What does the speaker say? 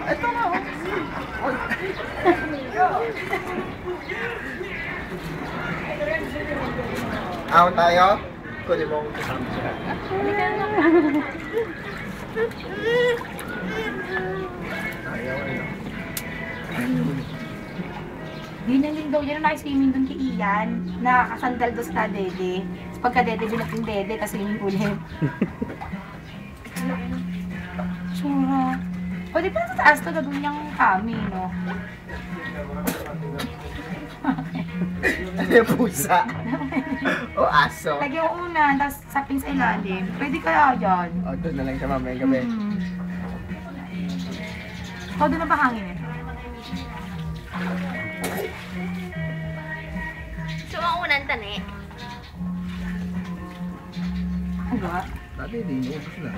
Ito na, oh. Out tayo? Kunin mo ang kasama siya. Ayaw, ayaw. Dinaling daw yan na swimming doon kay Ian. Nakakasandal doon sa dede. Tapos pagka dede, binating dede, tapos swimming ulit. Sura. O di pa sa taas to, doon yung kami, no? Ano yung pusa? O aso? Lagi yung una, tapos sapin sa ilalim. Pwede kaya dyan. O, doon na lang siya mamayang gabi. O, doon na ba hangin eh? So, ang unang tani. Ang gawa? Dati, di mo. Ubus na.